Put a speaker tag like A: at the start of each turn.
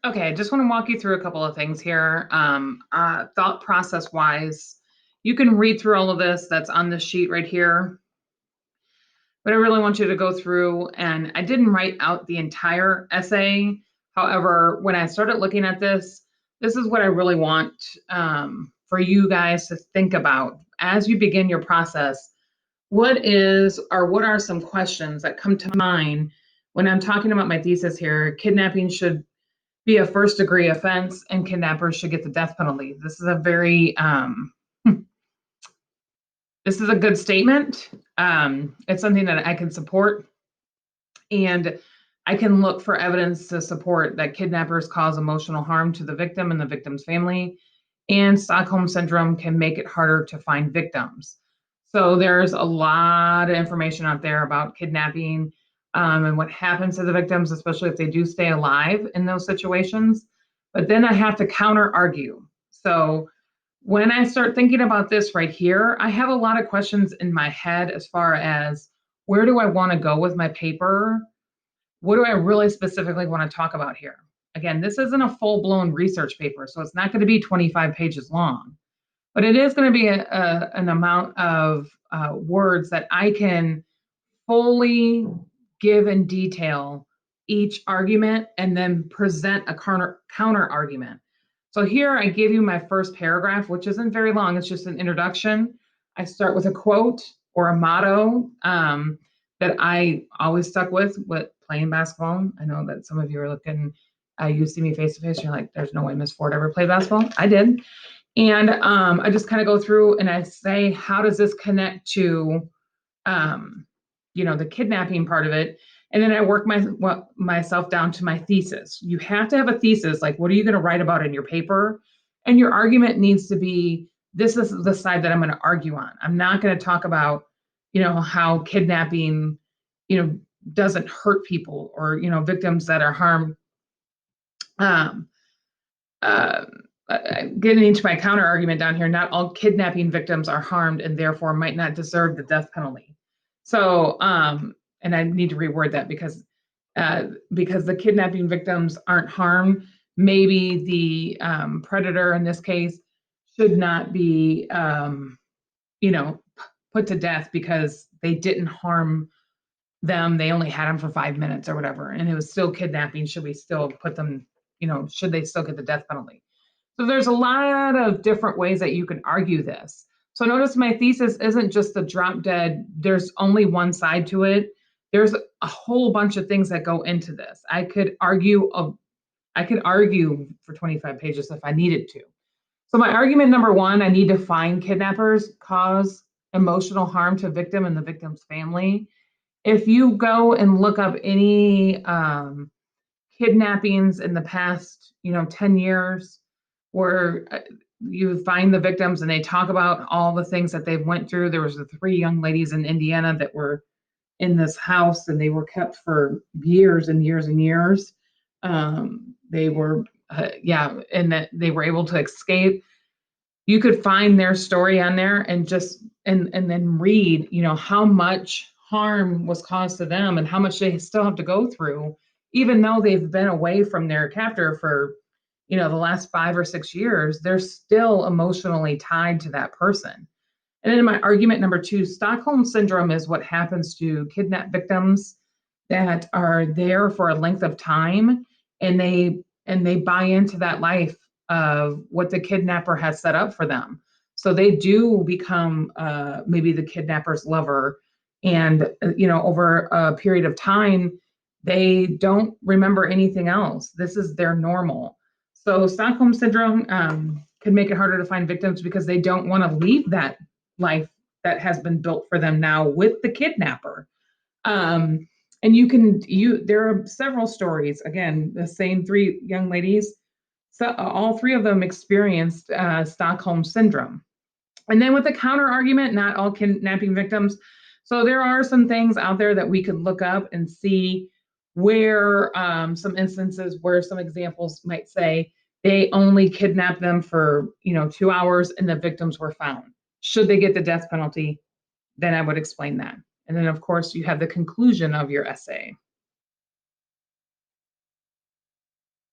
A: Okay, I just want to walk you through a couple of things here. Thought process wise, you can read through all of this that's on this sheet right here, but I really want you to go through, and I didn't write out the entire essay. However, when I started looking at this is what I really want for you guys to think about as you begin your process. What are some questions that come to mind when I'm talking about my thesis here? Kidnapping should be a first degree offense and kidnappers should get the death penalty. This is a very this is a good statement. It's something that I can support, and I can look for evidence to support that kidnappers cause emotional harm to the victim and the victim's family, and Stockholm syndrome can make it harder to find victims. So there's a lot of information out there about kidnapping and what happens to the victims, especially if they do stay alive in those situations. But then I have to counter argue. So when I start thinking about this right here, I have a lot of questions in my head as far as where do I want to go with my paper? What do I really specifically want to talk about here? Again, this isn't a full blown research paper, so it's not going to be 25 pages long, but it is going to be an amount of words that I can fully give in detail each argument and then present a counter argument. So here I give you my first paragraph, which isn't very long. It's just an introduction. I start with a quote or a motto that I always stuck with playing basketball. I know that some of you are looking, you see me face to face, you're like, there's no way Miss Ford ever played basketball. I did. And I just kind of go through and I say, how does this connect to, the kidnapping part of it? And then I work myself down to my thesis. You have to have a thesis. Like, what are you going to write about in your paper? And your argument needs to be, this is the side that I'm going to argue on. I'm not going to talk about, how kidnapping, doesn't hurt people or, victims that are harmed. Um, uh, Getting into my counter argument down here, not all kidnapping victims are harmed and therefore might not deserve the death penalty. So, and I need to reword that because the kidnapping victims aren't harmed. Maybe the predator in this case should not be, put to death because they didn't harm them. They only had them for 5 minutes or whatever, and it was still kidnapping. Should we still put them, should they still get the death penalty? So there's a lot of different ways that you can argue this. So notice my thesis isn't just the drop dead, there's only one side to it. There's a whole bunch of things that go into this. I could argue for 25 pages if I needed to. So my argument number one, I need to find kidnappers cause emotional harm to victim and the victim's family. If you go and look up any kidnappings in the past, 10 years, where you find the victims and they talk about all the things that they've went through. There was the 3 young ladies in Indiana that were in this house and they were kept for years and years and years. They were, and that they were able to escape. You could find their story on there and just and then read, how much harm was caused to them and how much they still have to go through, even though they've been away from their captor for, the last 5 or 6 years. They're still emotionally tied to that person. And then in my argument number two, Stockholm syndrome is what happens to kidnap victims that are there for a length of time, and they buy into that life of what the kidnapper has set up for them. So they do become maybe the kidnapper's lover, and over a period of time, they don't remember anything else. This is their normal. So Stockholm syndrome can make it harder to find victims because they don't want to leave that life that has been built for them now with the kidnapper. And there are several stories. Again, the same 3 young ladies. So all 3 of them experienced Stockholm syndrome. And then with the counter argument, not all kidnapping victims. So there are some things out there that we could look up and see where some instances where some examples might say they only kidnapped them for 2 hours and the victims were found. Should they get the death penalty? Then I would explain that. And then of course you have the conclusion of your essay.